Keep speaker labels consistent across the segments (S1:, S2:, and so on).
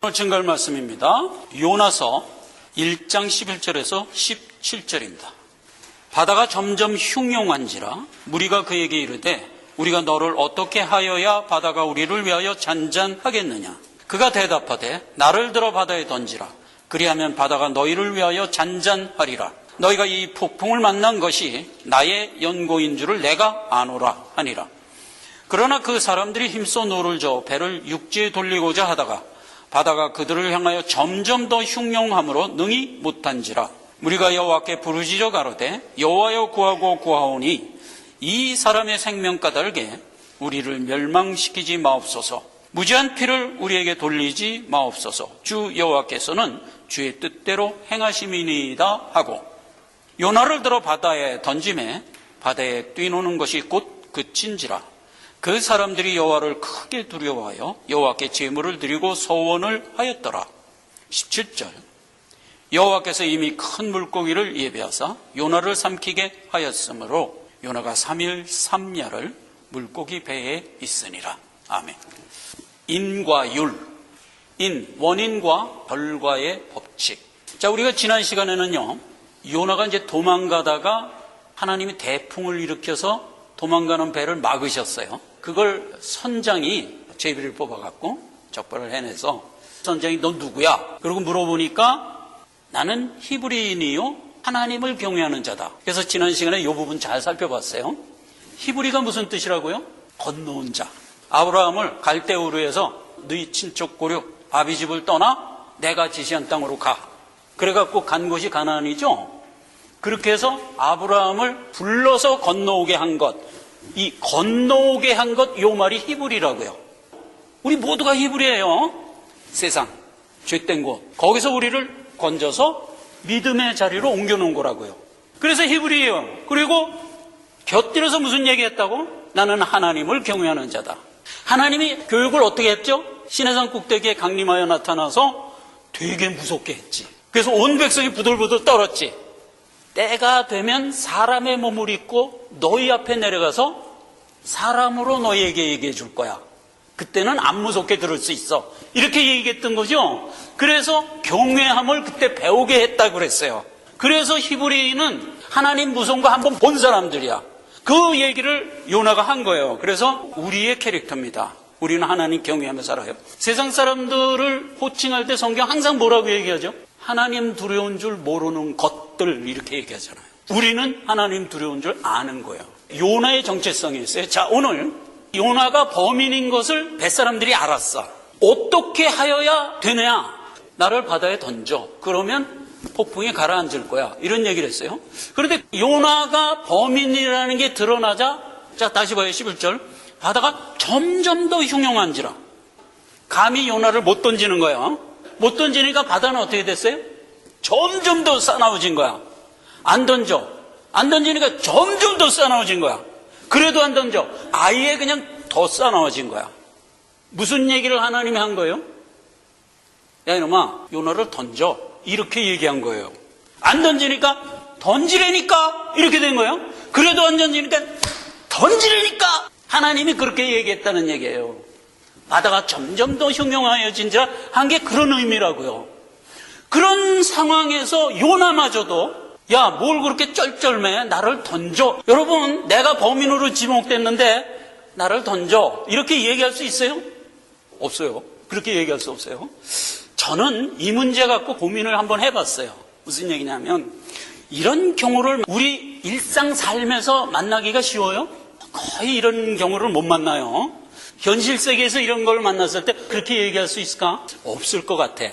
S1: 오늘 증거할 말씀입니다. 요나서 1장 11절에서 17절입니다. 바다가 점점 흉용한지라 무리가 그에게 이르되 우리가 너를 어떻게 하여야 바다가 우리를 위하여 잔잔하겠느냐. 그가 대답하되 나를 들어 바다에 던지라. 그리하면 바다가 너희를 위하여 잔잔하리라. 너희가 이 폭풍을 만난 것이 나의 연고인 줄을 내가 아노라 하니라. 그러나 그 사람들이 힘써 노를 저어 배를 육지에 돌리고자 하다가 바다가 그들을 향하여 점점 더 흉용함으로 능히 못한지라. 우리가 여호와께 부르짖어 가로되 여호와여 구하고 구하오니 이 사람의 생명 까닭에 우리를 멸망시키지 마옵소서. 무지한 피를 우리에게 돌리지 마옵소서. 주 여호와께서는 주의 뜻대로 행하심이니이다 하고 요나를 들어 바다에 던짐에 바다에 뛰노는 것이 곧 그친지라. 그 사람들이 여호와를 크게 두려워하여 여호와께 제물을 드리고 서원을 하였더라. 17절. 여호와께서 이미 큰 물고기를 예비하사 요나를 삼키게 하였으므로 요나가 3일 3야를 물고기 배에 있으니라. 아멘. 인과 율. 인, 원인과 결과의 법칙. 자, 우리가 지난 시간에는요, 요나가 이제 도망가다가 하나님이 대풍을 일으켜서 도망가는 배를 막으셨어요. 그걸 선장이 제비를 뽑아갖고 적발을 해내서 선장이 너 누구야? 그러고 물어보니까 나는 히브리인이요 하나님을 경외하는 자다. 그래서 지난 시간에 이 부분 잘 살펴봤어요. 히브리가 무슨 뜻이라고요? 건너온 자. 아브라함을 갈대우르에서 너희 친척 고륙 아비집을 떠나 내가 지시한 땅으로 가. 그래갖고 간 곳이 가나안이죠. 그렇게 해서 아브라함을 불러서 건너오게 한 것, 이 건너오게 한 것, 요 말이 히브리라고요. 우리 모두가 히브리예요. 세상, 죄된 곳. 거기서 우리를 건져서 믿음의 자리로 옮겨놓은 거라고요. 그래서 히브리예요. 그리고 곁들여서 무슨 얘기했다고? 나는 하나님을 경외하는 자다. 하나님이 교육을 어떻게 했죠? 시내산 꼭대기에 강림하여 나타나서 되게 무섭게 했지. 그래서 온 백성이 부들부들 떨었지. 때가 되면 사람의 몸을 입고 너희 앞에 내려가서 사람으로 너희에게 얘기해 줄 거야. 그때는 안 무섭게 들을 수 있어. 이렇게 얘기했던 거죠. 그래서 경외함을 그때 배우게 했다고 그랬어요. 그래서 히브리인은 하나님 무서운 거 한번 본 사람들이야. 그 얘기를 요나가 한 거예요. 그래서 우리의 캐릭터입니다. 우리는 하나님 경외하며 살아요. 세상 사람들을 호칭할 때 성경 항상 뭐라고 얘기하죠? 하나님 두려운 줄 모르는 것들 이렇게 얘기하잖아요. 우리는 하나님 두려운 줄 아는 거예요. 요나의 정체성이 있어요. 자, 오늘 요나가 범인인 것을 뱃사람들이 알았어. 어떻게 하여야 되냐? 나를 바다에 던져. 그러면 폭풍이 가라앉을 거야. 이런 얘기를 했어요. 그런데 요나가 범인이라는 게 드러나자, 자, 다시 봐요. 11절. 바다가 점점 더 흉용한지라. 감히 요나를 못 던지는 거야. 못 던지니까 바다는 어떻게 됐어요? 점점 더 싸나워진 거야. 안 던져. 안 던지니까 점점 더 싸나워진 거야. 그래도 안 던져. 아예 그냥 더 싸나워진 거야. 무슨 얘기를 하나님이 한 거예요? 야, 이놈아, 요나를 던져. 이렇게 얘기한 거예요. 안 던지니까 던지라니까 이렇게 된 거예요. 그래도 안 던지니까 던지라니까 하나님이 그렇게 얘기했다는 얘기예요. 바다가 점점 더 흉용하여진지라 한 게 그런 의미라고요. 그런 상황에서 요나마저도 야, 뭘 그렇게 쩔쩔매? 나를 던져. 여러분, 내가 범인으로 지목됐는데 나를 던져. 이렇게 얘기할 수 있어요? 없어요. 그렇게 얘기할 수 없어요. 저는 이 문제 갖고 고민을 한번 해봤어요. 무슨 얘기냐면 이런 경우를 우리 일상 삶에서 만나기가 쉬워요? 거의 이런 경우를 못 만나요. 현실 세계에서 이런 걸 만났을 때 그렇게 얘기할 수 있을까? 없을 것 같아.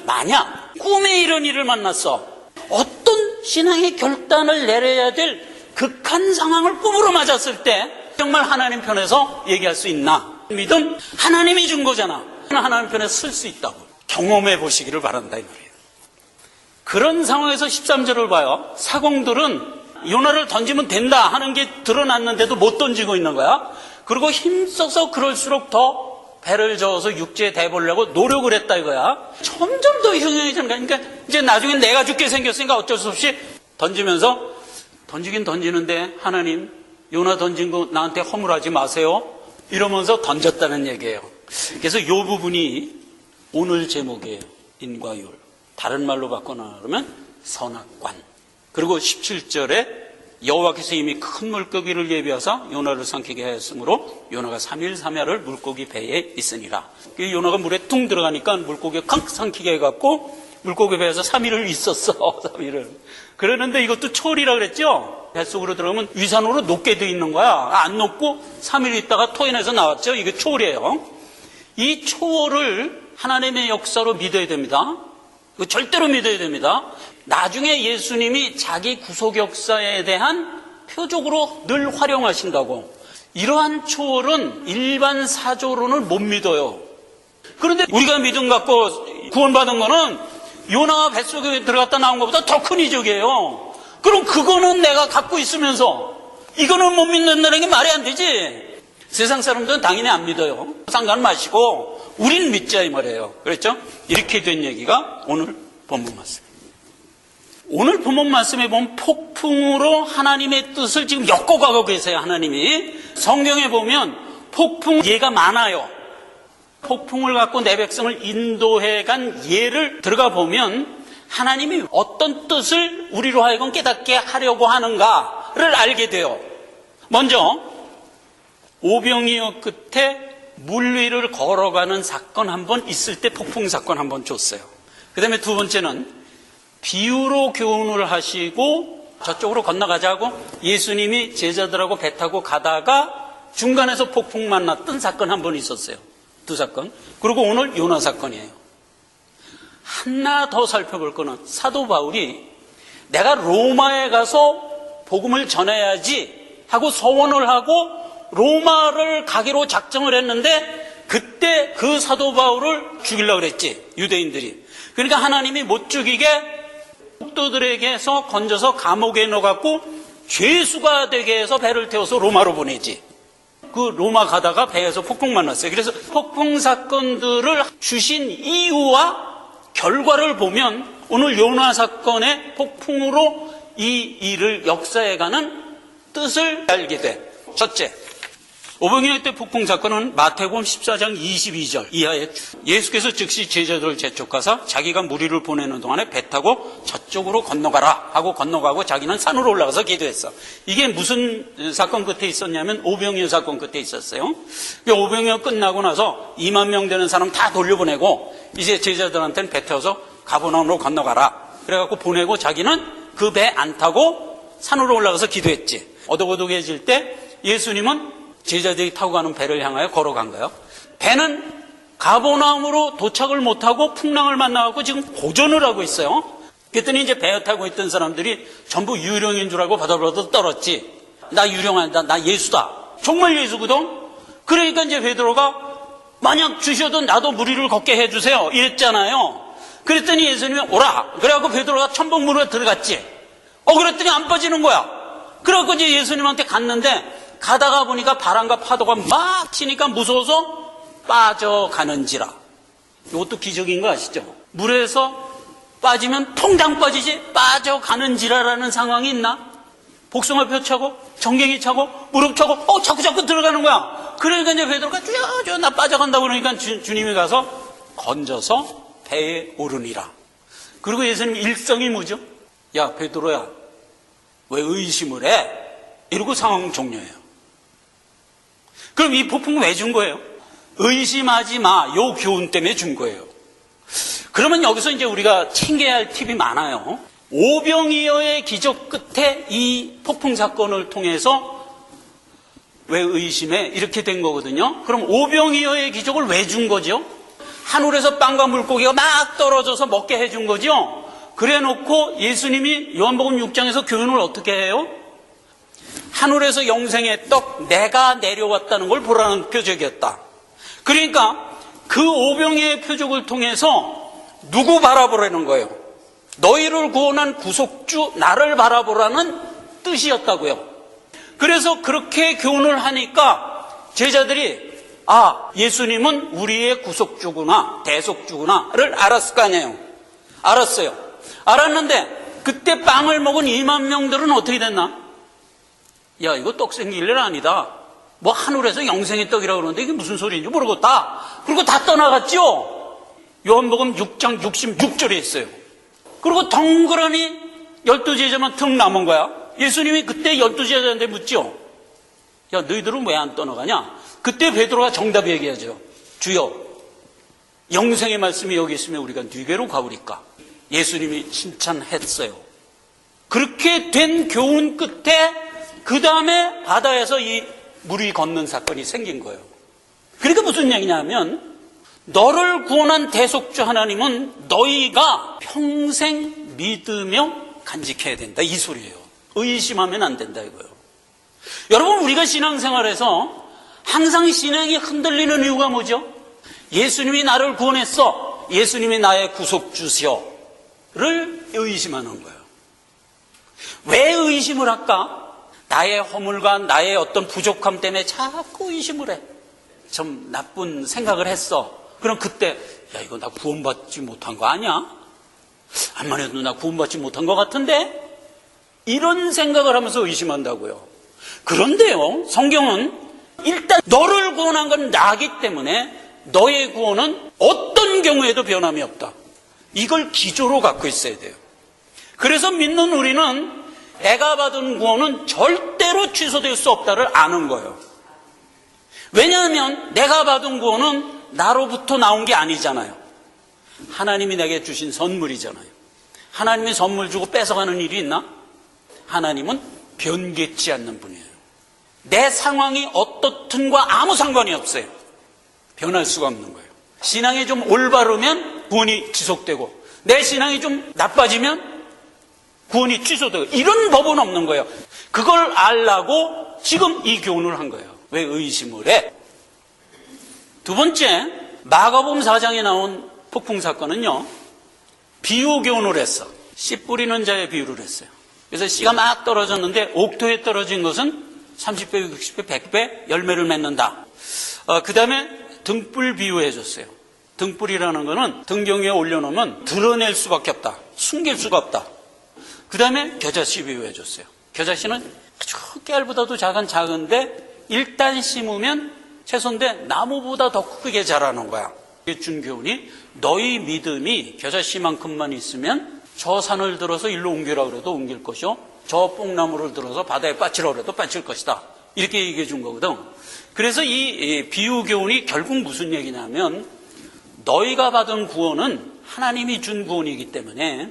S1: 만약 꿈에 이런 일을 만났어. 어떤 신앙의 결단을 내려야 될 극한 상황을 꿈으로 맞았을 때 정말 하나님 편에서 얘기할 수 있나? 믿음? 하나님이 준 거잖아. 하나님 편에 쓸 수 있다고. 경험해 보시기를 바란다 이 말이에요. 그런 상황에서 13절을 봐요. 사공들은 요나를 던지면 된다 하는 게 드러났는데도 못 던지고 있는 거야. 그리고 힘써서 그럴수록 더 배를 저어서 육지에 대보려고 노력을 했다 이거야. 점점 더 흉흉해지는 거야. 그러니까 이제 나중엔 내가 죽게 생겼으니까 어쩔 수 없이 던지면서 던지긴 던지는데 하나님 요나 던진 거 나한테 허물하지 마세요. 이러면서 던졌다는 얘기예요. 그래서 이 부분이 오늘 제목이에요. 인과율. 다른 말로 바꿔나가면 선악관. 그리고 17절에 여호와께서 이미 큰 물고기를 예비하사 요나를 삼키게 하였으므로 요나가 3일 3야를 물고기 배에 있으니라. 요나가 물에 퉁 들어가니까 물고기가 칵 삼키게 해갖고 물고기 배에서 3일을 있었어. 3일을. 그러는데 이것도 초월이라 그랬죠. 뱃속으로 들어가면 위산으로 녹게 돼 있는 거야. 안 녹고 3일 있다가 토해내서 나왔죠. 이게 초월이에요. 이 초월을 하나님의 역사로 믿어야 됩니다. 절대로 믿어야 됩니다. 나중에 예수님이 자기 구속 역사에 대한 표적으로 늘 활용하신다고. 이러한 초월은 일반 사조로는 못 믿어요. 그런데 우리가 믿음 갖고 구원받은 거는 요나가 뱃속에 들어갔다 나온 것보다 더 큰 이적이에요. 그럼 그거는 내가 갖고 있으면서 이거는 못 믿는다는 게 말이 안 되지. 세상 사람들은 당연히 안 믿어요. 상관 마시고 우린 믿자 이 말이에요. 그렇죠? 이렇게 된 얘기가 오늘 본문 말씀. 오늘 본문 말씀에 보면 폭풍으로 하나님의 뜻을 지금 엮어가고 계세요. 하나님이. 성경에 보면 폭풍 예가 많아요. 폭풍을 갖고 내 백성을 인도해간 예를 들어가 보면 하나님이 어떤 뜻을 우리로 하여금 깨닫게 하려고 하는가를 알게 돼요. 먼저 오병이어 끝에 물 위를 걸어가는 사건 한 번 있을 때 폭풍 사건 한 번 줬어요. 그 다음에 두 번째는 비유로 교훈을 하시고 저쪽으로 건너가자고 예수님이 제자들하고 배 타고 가다가 중간에서 폭풍 만났던 사건 한 번 있었어요. 두 사건. 그리고 오늘 요나 사건이에요. 하나 더 살펴볼 거는 사도 바울이 내가 로마에 가서 복음을 전해야지 하고 서원을 하고 로마를 가기로 작정을 했는데 그때 그 사도 바울을 죽이려고 그랬지. 유대인들이. 그러니까 하나님이 못 죽이게 속도들에게서 건져서 감옥에 넣어갖고 죄수가 되게 해서 배를 태워서 로마로 보내지. 그 로마 가다가 배에서 폭풍 만났어요. 그래서 폭풍 사건들을 주신 이유와 결과를 보면 오늘 요나 사건의 폭풍으로 이 일을 역사해가는 뜻을 알게 돼. 첫째, 오병이어 때 폭풍 사건은 마태복음 14장 22절 이하에 예수께서 즉시 제자들을 재촉하사 자기가 무리를 보내는 동안에 배 타고 저쪽으로 건너가라 하고 건너가고 자기는 산으로 올라가서 기도했어. 이게 무슨 사건 끝에 있었냐면 오병이어 사건 끝에 있었어요. 오병이어 끝나고 나서 2만 명 되는 사람 다 돌려보내고 이제 제자들한테는 배 태워서 가버나움으로 건너가라. 그래갖고 보내고 자기는 그 배 안 타고 산으로 올라가서 기도했지. 어둑어둑해질 때 예수님은 제자들이 타고 가는 배를 향하여 걸어간 거예요. 배는 가버나움으로 도착을 못하고 풍랑을 만나고 지금 고전을 하고 있어요. 그랬더니 이제 배 타고 있던 사람들이 전부 유령인 줄 알고 바다로 떨었지. 나 유령 아니다. 나 예수다. 정말 예수거든. 그러니까 이제 베드로가 만약 주셔도 나도 무리를 걷게 해주세요. 이랬잖아요. 그랬더니 예수님이 오라. 그래갖고 베드로가 천복문으로 들어갔지. 그랬더니 안 빠지는 거야. 그래갖고 이제 예수님한테 갔는데 가다가 보니까 바람과 파도가 막 치니까 무서워서 빠져가는지라. 이것도 기적인 거 아시죠? 물에서 빠지면 통장 빠지지 빠져가는지라라는 상황이 있나? 복숭아뼈 차고 정갱이 차고 무릎 차고 자꾸 들어가는 거야. 그러니까 이제 베드로가 쭈쭈 나 빠져간다고 그러니까 주님이 가서 건져서 배에 오르니라. 그리고 예수님 일성이 뭐죠? 야 베드로야 왜 의심을 해? 이러고 상황 종료해요. 그럼 이 폭풍은 왜 준 거예요? 의심하지 마. 요 교훈 때문에 준 거예요. 그러면 여기서 이제 우리가 챙겨야 할 팁이 많아요. 오병이어의 기적 끝에 이 폭풍 사건을 통해서 왜 의심해? 이렇게 된 거거든요. 그럼 오병이어의 기적을 왜 준 거죠? 하늘에서 빵과 물고기가 막 떨어져서 먹게 해준 거죠. 그래 놓고 예수님이 요한복음 6장에서 교훈을 어떻게 해요? 하늘에서 영생의 떡 내가 내려왔다는 걸 보라는 표적이었다. 그러니까 그 오병이어의 표적을 통해서 누구 바라보라는 거예요? 너희를 구원한 구속주 나를 바라보라는 뜻이었다고요. 그래서 그렇게 교훈을 하니까 제자들이 예수님은 우리의 구속주구나 대속주구나를 알았을 거 아니에요. 알았어요. 알았는데 그때 빵을 먹은 2만 명들은 어떻게 됐나? 야 이거 떡 생길 일 아니다. 하늘에서 영생의 떡이라고 그러는데 이게 무슨 소리인지 모르겠다. 그리고 다 떠나갔죠. 요한복음 6장 66절에 있어요. 그리고 덩그러니 12제자만 턱 남은 거야. 예수님이 그때 12제자한테 묻죠. 야, 너희들은 왜 안 떠나가냐? 그때 베드로가 정답 얘기하죠. 주여, 영생의 말씀이 여기 있으면 우리가 네게로 가오리까? 예수님이 칭찬했어요. 그렇게 된 교훈 끝에 그 다음에 바다에서 이 물이 걷는 사건이 생긴 거예요. 그러니까 무슨 얘기냐면 너를 구원한 대속주 하나님은 너희가 평생 믿으며 간직해야 된다, 이 소리예요. 의심하면 안 된다 이거예요. 여러분, 우리가 신앙생활에서 항상 신앙이 흔들리는 이유가 뭐죠? 예수님이 나를 구원했어, 예수님이 나의 구속주시오를 의심하는 거예요. 왜 의심을 할까? 나의 허물과 나의 어떤 부족함 때문에 자꾸 의심을 해. 좀 나쁜 생각을 했어. 그럼 그때 야, 이거 나 구원받지 못한 거 아니야? 암만 해도 나 구원받지 못한 것 같은데? 이런 생각을 하면서 의심한다고요. 그런데요, 성경은 일단 너를 구원한 건 나기 때문에 너의 구원은 어떤 경우에도 변함이 없다, 이걸 기조로 갖고 있어야 돼요. 그래서 믿는 우리는 내가 받은 구원은 절대로 취소될 수 없다를 아는 거예요. 왜냐하면 내가 받은 구원은 나로부터 나온 게 아니잖아요. 하나님이 내게 주신 선물이잖아요. 하나님이 선물 주고 뺏어가는 일이 있나? 하나님은 변개치 않는 분이에요. 내 상황이 어떻든과 아무 상관이 없어요. 변할 수가 없는 거예요. 신앙이 좀 올바르면 구원이 지속되고, 내 신앙이 좀 나빠지면 구원이 취소되고, 이런 법은 없는 거예요. 그걸 알라고 지금 이 교훈을 한 거예요. 왜 의심을 해? 두 번째, 마가복음 4장에 나온 폭풍 사건은요, 비유 교훈을 했어. 씨 뿌리는 자의 비유를 했어요. 그래서 씨가 막 떨어졌는데 옥토에 떨어진 것은 30배, 60배, 100배 열매를 맺는다. 그 다음에 등불 비유해 줬어요. 등불이라는 거는 등경 위에 올려놓으면 드러낼 수밖에 없다, 숨길 수가 없다. 그 다음에 겨자씨 비유해 줬어요. 겨자씨는 아주 깨알보다도 작은데 일단 심으면 채소인데 나무보다 더 크게 자라는 거야. 준 교훈이 너희 믿음이 겨자씨만큼만 있으면 저 산을 들어서 일로 옮기라 그래도 옮길 것이요, 저 뽕나무를 들어서 바다에 빠치라 그래도 빠칠 것이다, 이렇게 얘기해 준 거거든. 그래서 이 비유 교훈이 결국 무슨 얘기냐면, 너희가 받은 구원은 하나님이 준 구원이기 때문에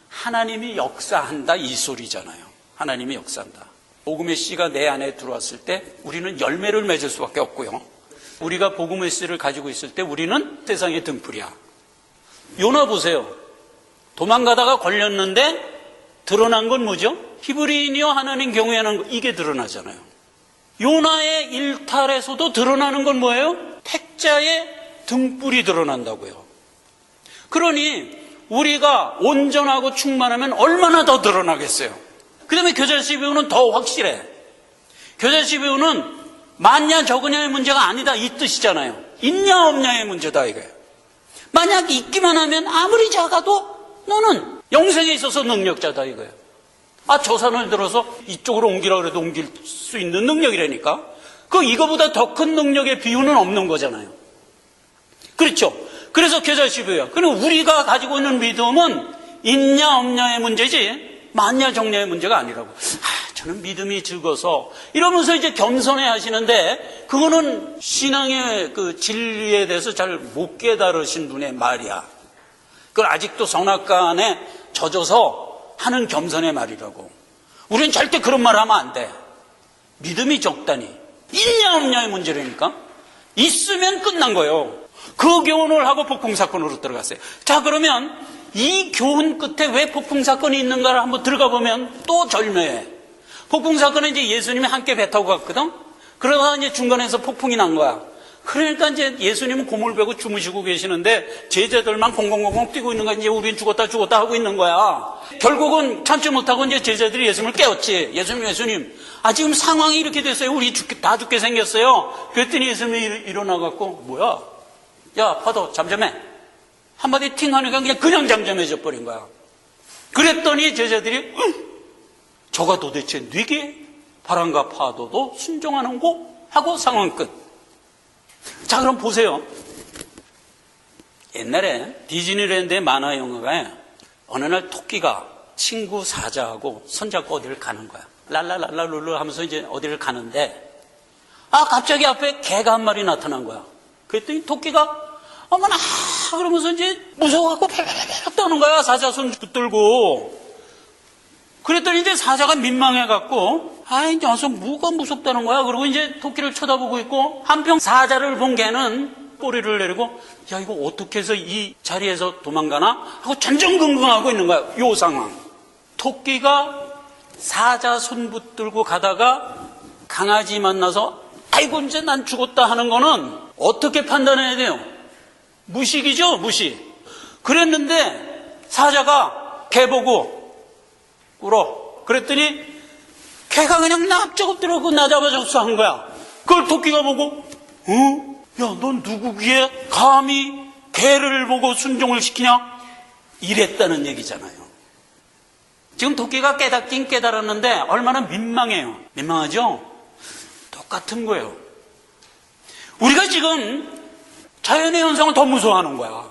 S1: 하나님이 역사한다, 이 소리잖아요. 하나님이 역사한다. 복음의 씨가 내 안에 들어왔을 때 우리는 열매를 맺을 수밖에 없고요, 우리가 복음의 씨를 가지고 있을 때 우리는 세상의 등불이야. 요나 보세요. 도망가다가 걸렸는데 드러난 건 뭐죠? 히브리인이요 하나님 경외하는 거, 이게 드러나잖아요. 요나의 일탈에서도 드러나는 건 뭐예요? 택자의 등불이 드러난다고요. 그러니 우리가 온전하고 충만하면 얼마나 더 드러나겠어요. 그 다음에 겨자씨 비유는 더 확실해. 겨자씨 비유는 많냐 적으냐의 문제가 아니다, 이 뜻이잖아요. 있냐 없냐의 문제다, 이거예요. 만약 있기만 하면 아무리 작아도 너는 영생에 있어서 능력자다, 이거예요. 아, 저 산을 들어서 이쪽으로 옮기라 그래도 옮길 수 있는 능력이라니까. 이거보다 더 큰 능력의 비유는 없는 거잖아요. 그렇죠? 그래서 겨자씨 비유야. 그럼 우리가 가지고 있는 믿음은 있냐 없냐의 문제지 많냐 적냐의 문제가 아니라고. 저는 믿음이 적어서 이러면서 이제 겸손해 하시는데, 그거는 신앙의 그 진리에 대해서 잘 못 깨달으신 분의 말이야. 그걸 아직도 선악간에 젖어서 하는 겸손의 말이라고. 우리는 절대 그런 말 하면 안 돼. 믿음이 적다니. 있냐 없냐의 문제라니까. 있으면 끝난 거예요. 그 교훈을 하고 폭풍사건으로 들어갔어요. 자, 그러면 이 교훈 끝에 왜 폭풍사건이 있는가를 한번 들어가 보면 또 절묘해. 폭풍사건은 이제 예수님이 함께 배 타고 갔거든? 그러다가 이제 중간에서 폭풍이 난 거야. 그러니까 이제 예수님은 고물 베고 주무시고 계시는데 제자들만 공공공공 뛰고 있는 거야. 이제 우린 죽었다 하고 있는 거야. 결국은 참지 못하고 이제 제자들이 예수님을 깨웠지. 예수님, 지금 상황이 이렇게 됐어요. 우리 다 죽게 생겼어요. 그랬더니 예수님이 일어나갖고, 뭐야? 야, 파도 잠잠해. 한마디 팅 하니까 그냥 잠잠해져 버린 거야. 그랬더니 제자들이 저가 도대체 네게 바람과 파도도 순종하는고? 하고 상황 끝. 자, 그럼 보세요. 옛날에 디즈니랜드의 만화 영화에 어느 날 토끼가 친구 사자하고 손잡고 어디를 가는 거야. 랄랄랄랄룰루 하면서 이제 어디를 가는데, 갑자기 앞에 개가 한 마리 나타난 거야. 그랬더니 토끼가 어머나 그러면서 이제 무서워갖고 팍팍 떠는 거야. 사자 손 붙들고. 그랬더니 이제 사자가 민망해갖고, 이 녀석 뭐가 무섭다는 거야. 그러고 이제 토끼를 쳐다보고 있고, 한편 사자를 본 개는 꼬리를 내리고, 야, 이거 어떻게 해서 이 자리에서 도망가나? 하고 전전긍긍하고 있는 거야. 요 상황. 토끼가 사자 손 붙들고 가다가 강아지 만나서, 아이고, 이제 난 죽었다 하는 거는 어떻게 판단해야 돼요? 무식이죠, 무식. 그랬는데 사자가 개 보고 울어. 그랬더니 개가 그냥 납작 엎드려고 나 잡아줬어 한 거야. 그걸 토끼가 보고, 야, 넌 누구기에 감히 개를 보고 순종을 시키냐? 이랬다는 얘기잖아요. 지금 토끼가 깨닫긴 깨달았는데 얼마나 민망해요. 민망하죠? 똑같은 거예요. 우리가 지금 자연의 현상을 더 무서워하는 거야.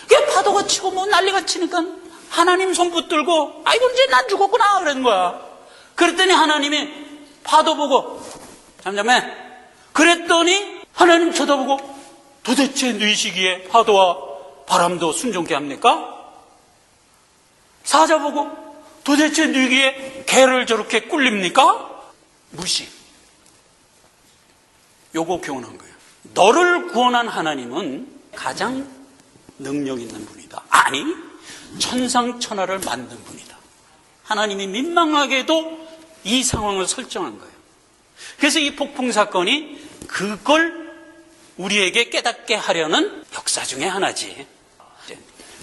S1: 그게 파도가 치고 뭐 난리가 치니까 하나님 손 붙들고, 아이고, 이제 난 죽었구나, 그런 거야. 그랬더니 하나님이 파도 보고, 잠잠해. 그랬더니 하나님 쳐다보고, 도대체 네 시기에 파도와 바람도 순종케 합니까? 사자 보고, 도대체 네 귀에 개를 저렇게 꿀립니까? 무식. 요거 교훈한 거예요. 너를 구원한 하나님은 가장 능력 있는 분이다. 아니, 천상천하를 만든 분이다. 하나님이 민망하게도 이 상황을 설정한 거예요. 그래서 이 폭풍 사건이 그걸 우리에게 깨닫게 하려는 역사 중에 하나지.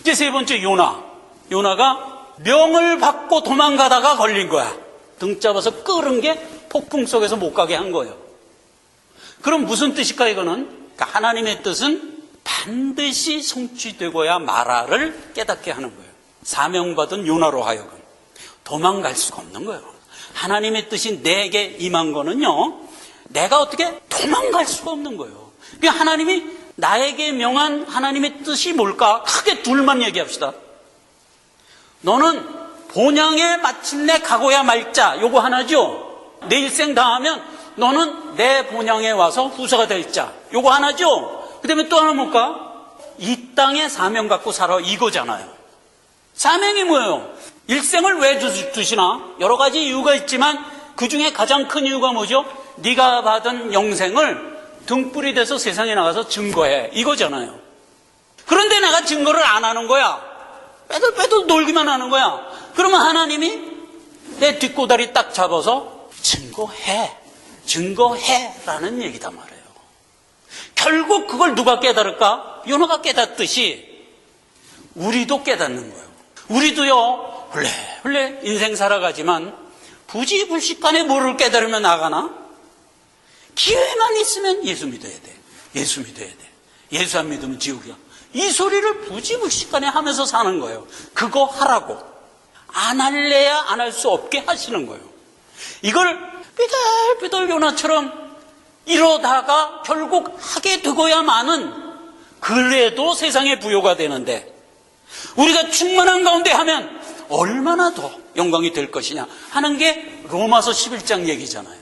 S1: 이제 세 번째, 요나가 명을 받고 도망가다가 걸린 거야. 등 잡아서 끌은 게 폭풍 속에서 못 가게 한 거예요. 그럼 무슨 뜻일까 이거는? 그러니까 하나님의 뜻은 반드시 성취되고야 말아를 깨닫게 하는 거예요. 사명받은 요나로 하여금 도망갈 수가 없는 거예요. 하나님의 뜻이 내게 임한 거는요, 내가 어떻게 도망갈 수가 없는 거예요. 그러니까 하나님이 나에게 명한 하나님의 뜻이 뭘까? 크게 둘만 얘기합시다. 너는 본향에 마침내 가고야 말자, 요거 하나죠. 내 일생 다하면 너는 내 본향에 와서 후사가 될 자, 요거 하나죠. 그 다음에 또 하나 뭘까? 이 땅에 사명 갖고 살아, 이거잖아요. 사명이 뭐예요? 일생을 왜 주시나? 여러 가지 이유가 있지만 그 중에 가장 큰 이유가 뭐죠? 네가 받은 영생을 등불이 돼서 세상에 나가서 증거해, 이거잖아요. 그런데 내가 증거를 안 하는 거야. 빼돌빼돌 놀기만 하는 거야. 그러면 하나님이 내 뒷고다리 딱 잡아서 증거해라는 얘기단 말이에요. 결국 그걸 누가 깨달을까? 요나가 깨닫듯이 우리도 깨닫는 거예요. 우리도요, 원래 인생 살아가지만 부지불식간에 뭐를 깨달으면 나가나? 기회만 있으면 예수 믿어야 돼. 예수 믿어야 돼. 예수 안 믿으면 지옥이야. 이 소리를 부지불식간에 하면서 사는 거예요. 그거 하라고. 안 할래야 안 할 수 없게 하시는 거예요. 이걸 삐덜삐덜 요나처럼 이러다가 결국 하게 되고야만은 그래도 세상에 부요가 되는데, 우리가 충만한 가운데 하면 얼마나 더 영광이 될 것이냐 하는 게 로마서 11장 얘기잖아요.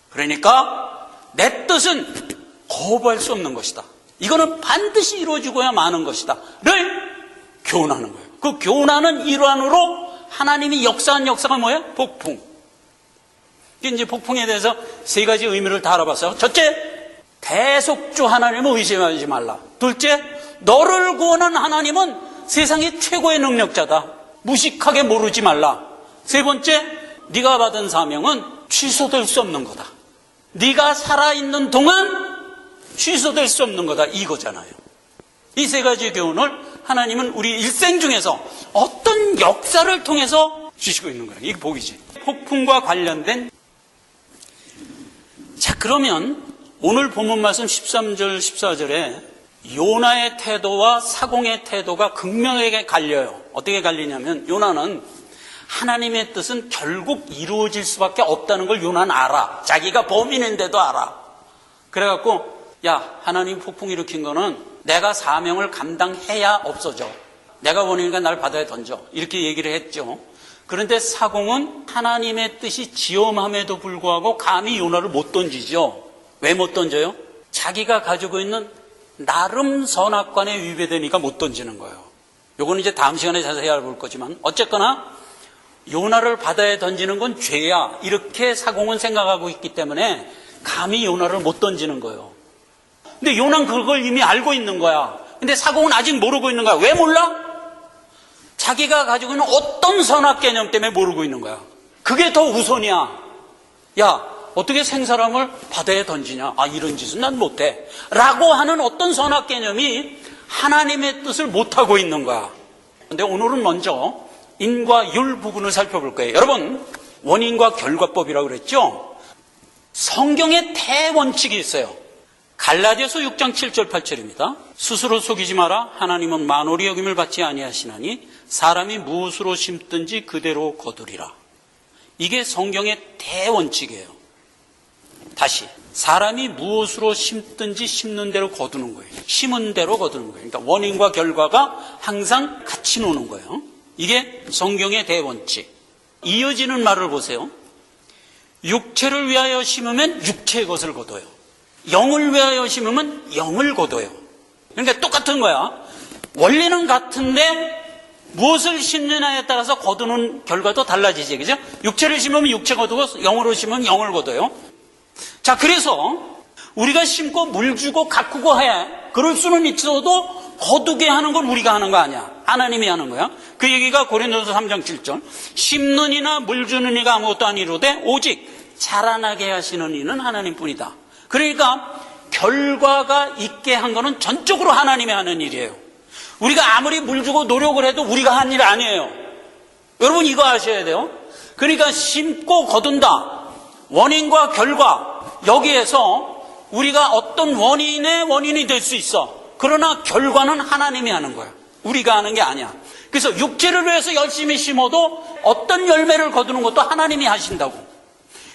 S1: 그러니까 내 뜻은 거부할 수 없는 것이다. 이거는 반드시 이루어지고야 마는 것이다 를 교훈하는 거예요. 그 교훈하는 일환으로 하나님이 역사한 역사가 뭐예요? 폭풍. 이제 폭풍에 대해서 세 가지 의미를 다 알아봤어요. 첫째, 대속주 하나님을 의심하지 말라. 둘째, 너를 구원한 하나님은 세상의 최고의 능력자다. 무식하게 모르지 말라. 세 번째, 네가 받은 사명은 취소될 수 없는 거다. 네가 살아있는 동안 취소될 수 없는 거다, 이거잖아요. 이 세 가지 교훈을 하나님은 우리 일생 중에서 어떤 역사를 통해서 주시고 있는 거예요. 이게 복이지. 폭풍과 관련된. 자, 그러면 오늘 본문 말씀 13절 14절에 요나의 태도와 사공의 태도가 극명하게 갈려요. 어떻게 갈리냐면, 요나는 하나님의 뜻은 결국 이루어질 수밖에 없다는 걸 요나는 알아. 자기가 범인인데도 알아. 그래갖고, 야, 하나님 폭풍 일으킨 거는 내가 사명을 감당해야 없어져. 내가 원인이니까 날 바다에 던져. 이렇게 얘기를 했죠. 그런데 사공은 하나님의 뜻이 지엄함에도 불구하고 감히 요나를 못 던지죠. 왜 못 던져요? 자기가 가지고 있는 나름 선악관에 위배되니까 못 던지는 거예요. 요거는 이제 다음 시간에 자세히 알아볼 거지만 어쨌거나 요나를 바다에 던지는 건 죄야. 이렇게 사공은 생각하고 있기 때문에 감히 요나를 못 던지는 거예요. 근데 요나는 그걸 이미 알고 있는 거야. 근데 사공은 아직 모르고 있는 거야. 왜 몰라? 자기가 가지고 있는 어떤 선악 개념 때문에 모르고 있는 거야. 그게 더 우선이야. 야, 어떻게 생사람을 바다에 던지냐? 아, 이런 짓은 난 못해. 라고 하는 어떤 선악 개념이 하나님의 뜻을 못하고 있는 거야. 근데 오늘은 먼저 인과 율 부분을 살펴볼 거예요. 여러분, 원인과 결과법이라고 그랬죠? 성경에 대원칙이 있어요. 갈라디아서 6장 7절 8절입니다. 스스로 속이지 마라. 하나님은 만홀히 여김을 받지 아니하시나니 사람이 무엇으로 심든지 그대로 거두리라. 이게 성경의 대원칙이에요. 다시, 사람이 무엇으로 심든지 심는 대로 거두는 거예요. 심은 대로 거두는 거예요. 그러니까 원인과 결과가 항상 같이 노는 거예요. 이게 성경의 대원칙. 이어지는 말을 보세요. 육체를 위하여 심으면 육체의 것을 거둬요. 영을 위하여 심으면 영을 거둬요. 그러니까 똑같은 거야. 원리는 같은데 무엇을 심느냐에 따라서 거두는 결과도 달라지지, 그죠? 육체를 심으면 육체 거두고 영으로 심으면 영을 거둬요. 자, 그래서 우리가 심고 물 주고 가꾸고 해. 그럴 수는 있어도 거두게 하는 건 우리가 하는 거 아니야. 하나님이 하는 거야. 그 얘기가 고린도서 3장 7절. 심는 이나 물 주는 이가 아무것도 아니로되 오직 자라나게 하시는 이는 하나님뿐이다. 그러니까 결과가 있게 한 거는 전적으로 하나님이 하는 일이에요. 우리가 아무리 물 주고 노력을 해도 우리가 한 일 아니에요. 여러분 이거 아셔야 돼요. 그러니까 심고 거둔다. 원인과 결과. 여기에서 우리가 어떤 원인의 원인이 될 수 있어. 그러나 결과는 하나님이 하는 거예요. 우리가 하는 게 아니야. 그래서 육체를 위해서 열심히 심어도 어떤 열매를 거두는 것도 하나님이 하신다고.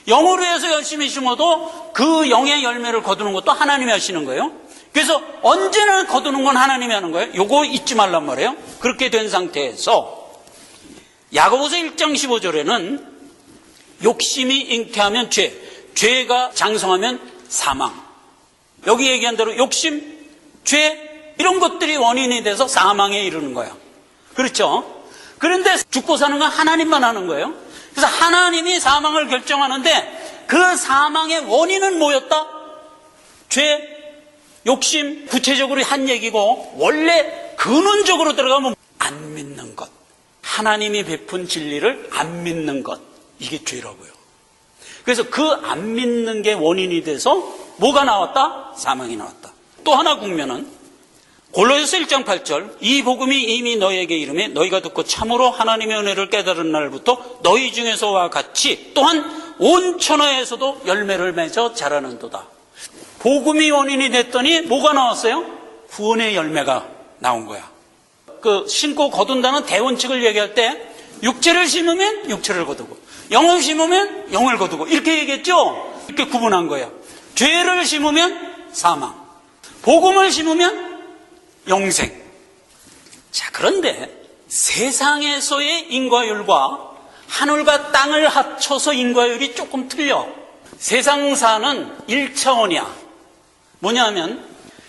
S1: 영으로 해서 열심히 심어도 그 영의 열매를 거두는 것도 하나님이 하시는 거예요. 그래서 언제나 거두는 건 하나님이 하는 거예요. 요거 잊지 말란 말이에요. 그렇게 된 상태에서 야고보서 1장 15절에는 욕심이 잉태하면 죄, 죄가 장성하면 사망. 여기 얘기한 대로 욕심, 죄 이런 것들이 원인이 돼서 사망에 이르는 거야. 그렇죠? 그런데 죽고 사는 건 하나님만 하는 거예요. 그래서 하나님이 사망을 결정하는데 그 사망의 원인은 뭐였다? 죄, 욕심, 구체적으로 한 얘기고 원래 근원적으로 들어가면 안 믿는 것. 하나님이 베푼 진리를 안 믿는 것. 이게 죄라고요. 그래서 그 안 믿는 게 원인이 돼서 뭐가 나왔다? 사망이 나왔다. 또 하나 국면은 골로새서 1장 8절 이 복음이 이미 너희에게 이르매 너희가 듣고 참으로 하나님의 은혜를 깨달은 날부터 너희 중에서와 같이 또한 온 천하에서도 열매를 맺어 자라는도다. 복음이 원인이 됐더니 뭐가 나왔어요? 구원의 열매가 나온 거야. 그 심고 거둔다는 대원칙을 얘기할 때 육체를 심으면 육체를 거두고 영을 심으면 영을 거두고 이렇게 얘기했죠? 이렇게 구분한 거야. 죄를 심으면 사망, 복음을 심으면 영생. 자, 그런데 세상에서의 인과율과 하늘과 땅을 합쳐서 인과율이 조금 틀려. 세상사는 1차원이야. 뭐냐면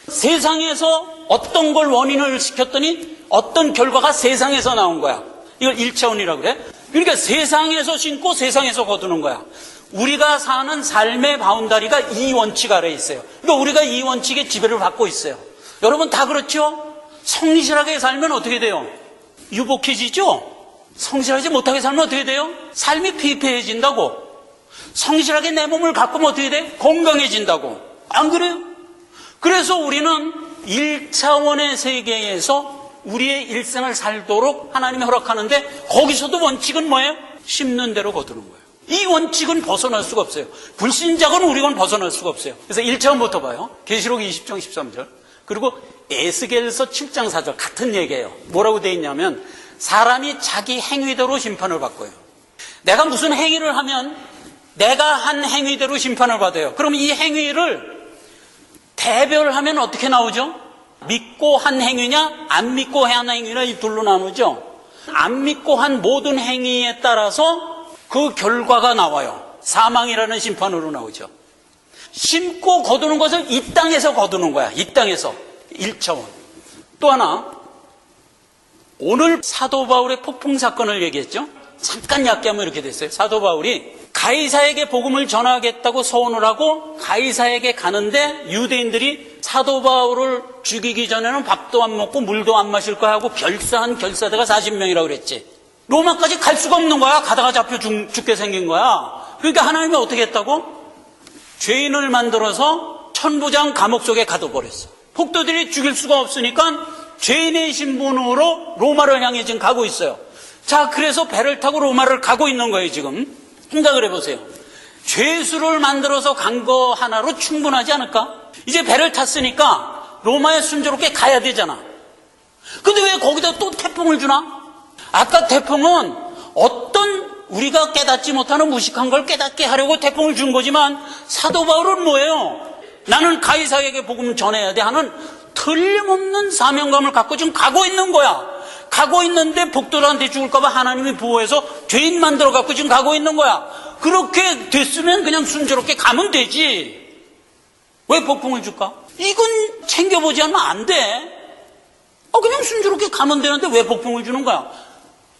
S1: 세상에서 어떤 걸 원인을 시켰더니 어떤 결과가 세상에서 나온 거야. 이걸 1차원이라고 그래. 그러니까 세상에서 심고 세상에서 거두는 거야. 우리가 사는 삶의 바운다리가 이 원칙 아래에 있어요. 그러니까 우리가 이 원칙의 지배를 받고 있어요. 여러분 다 그렇죠? 성실하게 살면 어떻게 돼요? 유복해지죠? 성실하지 못하게 살면 어떻게 돼요? 삶이 피폐해진다고. 성실하게 내 몸을 가꾸면 어떻게 돼? 건강해진다고. 안 그래요? 그래서 우리는 1차원의 세계에서 우리의 일생을 살도록 하나님이 허락하는데 거기서도 원칙은 뭐예요? 심는 대로 거두는 거예요. 이 원칙은 벗어날 수가 없어요. 불신자고는 우리는 벗어날 수가 없어요. 그래서 1차원부터 봐요. 계시록 20장 13절. 그리고 에스겔서 7장 4절 같은 얘기예요. 뭐라고 돼 있냐면 사람이 자기 행위대로 심판을 받고요. 내가 무슨 행위를 하면 내가 한 행위대로 심판을 받아요. 그럼 이 행위를 대별하면 어떻게 나오죠? 믿고 한 행위냐 안 믿고 한 행위냐 이 둘로 나누죠. 안 믿고 한 모든 행위에 따라서 그 결과가 나와요. 사망이라는 심판으로 나오죠. 심고 거두는 것을 이 땅에서 거두는 거야. 이 땅에서 1차원. 또 하나, 오늘 사도 바울의 폭풍 사건을 얘기했죠. 잠깐 얕게 하면 이렇게 됐어요. 사도 바울이 가이사에게 복음을 전하겠다고 서원을 하고 가이사에게 가는데 유대인들이 사도 바울을 죽이기 전에는 밥도 안 먹고 물도 안 마실 거야 하고 결사한 결사대가 40명이라고 그랬지. 로마까지 갈 수가 없는 거야. 가다가 잡혀 죽게 생긴 거야. 그러니까 하나님이 어떻게 했다고? 죄인을 만들어서 천부장 감옥 속에 가둬버렸어. 폭도들이 죽일 수가 없으니까 죄인의 신분으로 로마를 향해 지금 가고 있어요. 자, 그래서 배를 타고 로마를 가고 있는 거예요, 지금. 생각을 해보세요. 죄수를 만들어서 간 거 하나로 충분하지 않을까? 이제 배를 탔으니까 로마에 순조롭게 가야 되잖아. 근데 왜 거기다 또 태풍을 주나? 아까 태풍은 어떤 우리가 깨닫지 못하는 무식한 걸 깨닫게 하려고 태풍을 준 거지만 사도 바울은 뭐예요? 나는 가이사에게 복음 전해야 돼 하는 틀림없는 사명감을 갖고 지금 가고 있는 거야. 가고 있는데 복도들한테 죽을까 봐 하나님이 보호해서 죄인 만들어 갖고 지금 가고 있는 거야. 그렇게 됐으면 그냥 순조롭게 가면 되지. 왜 폭풍을 줄까? 이건 챙겨보지 않으면 안 돼. 그냥 순조롭게 가면 되는데 왜 폭풍을 주는 거야?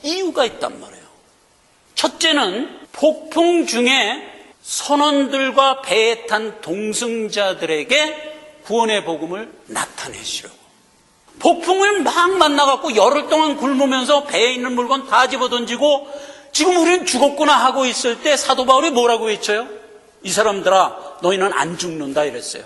S1: 이유가 있단 말이에요. 첫째는 폭풍 중에 선원들과 배에 탄 동승자들에게 구원의 복음을 나타내시려고. 폭풍을 막 만나갖고 열흘 동안 굶으면서 배에 있는 물건 다 집어던지고 지금 우리는 죽었구나 하고 있을 때 사도 바울이 뭐라고 외쳐요? 이 사람들아, 너희는 안 죽는다 이랬어요.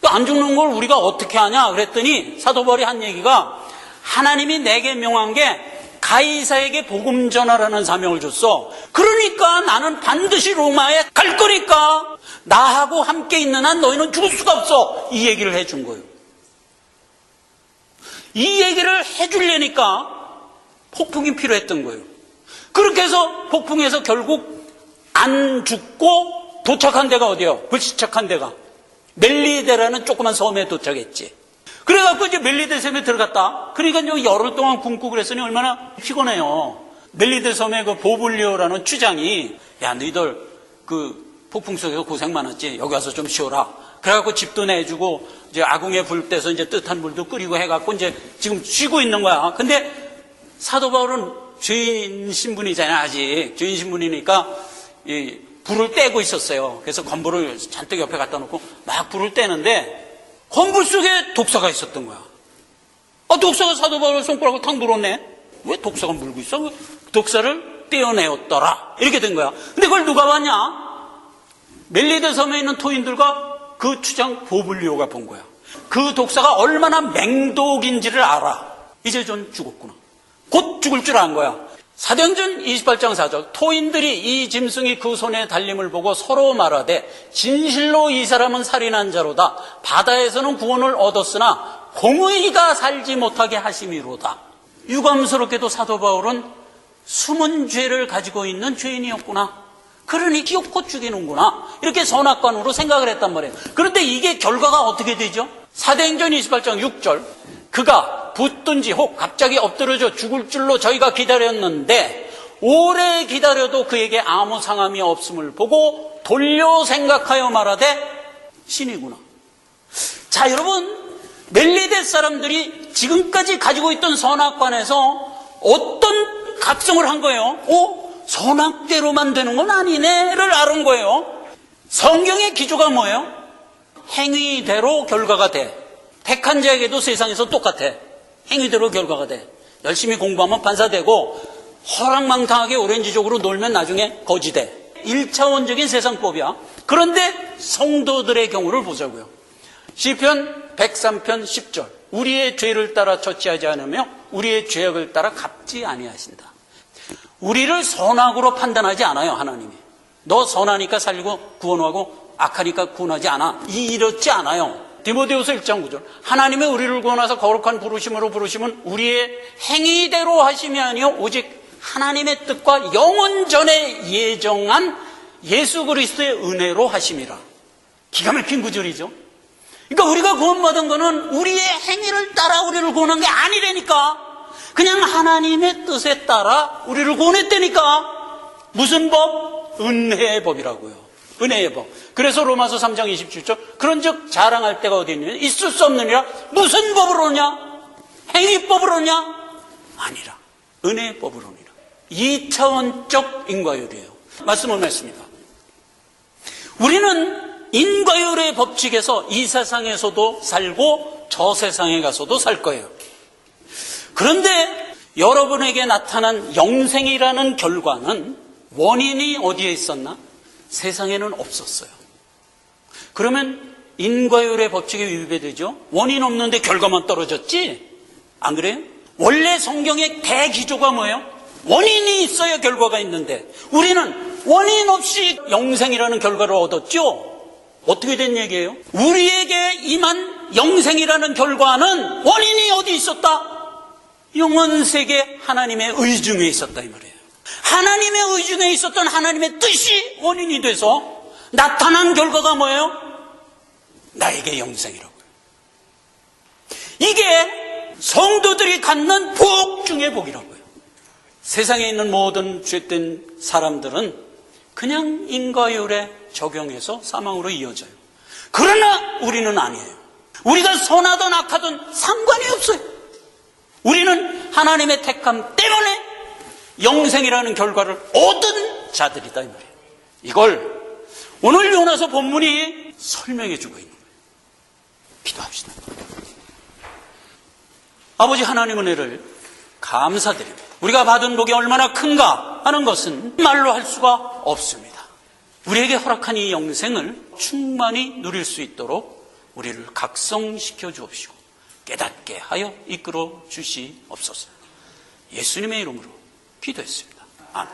S1: 안 죽는 걸 우리가 어떻게 하냐 그랬더니 사도 바울이 한 얘기가 하나님이 내게 명한 게 가이사에게 복음 전하라는 사명을 줬어. 그러니까 나는 반드시 로마에 갈 거니까 나하고 함께 있는 한 너희는 죽을 수가 없어. 이 얘기를 해준 거예요. 이 얘기를 해주려니까 폭풍이 필요했던 거예요. 그렇게 해서 폭풍에서 결국 안 죽고 도착한 데가 어디예요? 불시착한 데가 멜리데라는 조그만 섬에 도착했지. 그래갖고 이제 멜리데 섬에 들어갔다. 그러니까 이제 열흘 동안 굶고 그랬으니 얼마나 피곤해요. 멜리데 섬의 그 보블리오라는 추장이 야 너희들 그 폭풍 속에서 고생 많았지. 여기 와서 좀 쉬어라. 그래갖고 집도 내주고 이제 아궁이에 불 떼서 이제 뜨뜻한 물도 끓이고 해갖고 이제 지금 쉬고 있는 거야. 근데 사도 바울은 죄인 신분이잖아요. 아직 죄인 신분이니까 이 불을 떼고 있었어요. 그래서 건불을 잔뜩 옆에 갖다 놓고 막 불을 떼는데 건불 속에 독사가 있었던 거야. 독사가 사도 바울 손가락을 탁 물었네. 왜 독사가 물고 있어? 독사를 떼어내었더라. 이렇게 된 거야. 근데 그걸 누가 봤냐? 멜리데 섬에 있는 토인들과 그 추장 보블리오가 본 거야. 그 독사가 얼마나 맹독인지를 알아. 이제 전 죽었구나. 곧 죽을 줄 안 거야. 사도행전 28장 4절 토인들이 이 짐승이 그 손에 달림을 보고 서로 말하되 진실로 이 사람은 살인한 자로다. 바다에서는 구원을 얻었으나 공의가 살지 못하게 하심이로다. 유감스럽게도 사도 바울은 숨은 죄를 가지고 있는 죄인이었구나. 그러니 기어코 죽이는구나. 이렇게 선악관으로 생각을 했단 말이에요. 그런데 이게 결과가 어떻게 되죠? 사도행전 28장 6절 그가 붙든지 혹 갑자기 엎드려져 죽을 줄로 저희가 기다렸는데 오래 기다려도 그에게 아무 상함이 없음을 보고 돌려 생각하여 말하되 신이구나. 자, 여러분 멜리데 사람들이 지금까지 가지고 있던 선악관에서 어떤 각성을 한 거예요? 선악대로만 되는 건 아니네를 알은 거예요. 성경의 기조가 뭐예요? 행위대로 결과가 돼. 택한 자에게도 세상에서 똑같아. 행위대로 결과가 돼. 열심히 공부하면 판사되고 허랑망탕하게 오렌지족으로 놀면 나중에 거지 돼. 1차원적인 세상법이야. 그런데 성도들의 경우를 보자고요. 시편 103편 10절 우리의 죄를 따라 처치하지 않으며 우리의 죄악을 따라 갚지 아니하신다. 우리를 선악으로 판단하지 않아요. 하나님이. 너 선하니까 살리고 구원하고 악하니까 구원하지 않아. 이렇지 않아요. 디모데후서 1장 9절 하나님의 우리를 구원하사 거룩한 부르심으로 부르심은 우리의 행위대로 하심이 아니요 오직 하나님의 뜻과 영원 전에 예정한 예수 그리스도의 은혜로 하심이라. 기가 막힌 구절이죠. 그러니까 우리가 구원받은 거는 우리의 행위를 따라 우리를 구원한 게 아니라니까. 그냥 하나님의 뜻에 따라 우리를 구원했다니까. 무슨 법? 은혜의 법이라고요. 은혜의 법. 그래서 로마서 3장 27절 그런즉 자랑할 데가 어디 있느냐? 있을 수 없느니라. 무슨 법으로냐? 행위법으로냐? 아니라 은혜의 법으로니라. 2차원적 인과율이에요. 말씀을 맺습니다. 우리는 인과율의 법칙에서 이 세상에서도 살고 저 세상에 가서도 살 거예요. 그런데 여러분에게 나타난 영생이라는 결과는 원인이 어디에 있었나? 세상에는 없었어요. 그러면 인과율의 법칙에 위배되죠? 원인 없는데 결과만 떨어졌지? 안 그래요? 원래 성경의 대기조가 뭐예요? 원인이 있어야 결과가 있는데 우리는 원인 없이 영생이라는 결과를 얻었죠? 어떻게 된 얘기예요? 우리에게 임한 영생이라는 결과는 원인이 어디 있었다? 영원세계 하나님의 의중에 있었다 이 말이에요. 하나님의 의중에 있었던 하나님의 뜻이 원인이 돼서 나타난 결과가 뭐예요? 나에게 영생이라고요. 이게 성도들이 갖는 복 중의 복이라고요. 세상에 있는 모든 죄된 사람들은 그냥 인과율에 적용해서 사망으로 이어져요. 그러나 우리는 아니에요. 우리가 선하든 악하든 상관이 없어요. 우리는 하나님의 택함 때문에 영생이라는 결과를 얻은 자들이다 이 말이에요. 이걸 오늘 요나서 본문이 설명해 주고 있는 거예요. 기도합시다. 아버지 하나님 은혜를 감사드립니다. 우리가 받은 복이 얼마나 큰가 하는 것은 말로 할 수가 없습니다. 우리에게 허락한 이 영생을 충만히 누릴 수 있도록 우리를 각성시켜 주옵시고 깨닫게 하여 이끌어 주시옵소서. 예수님의 이름으로 기도했습니다. 아멘.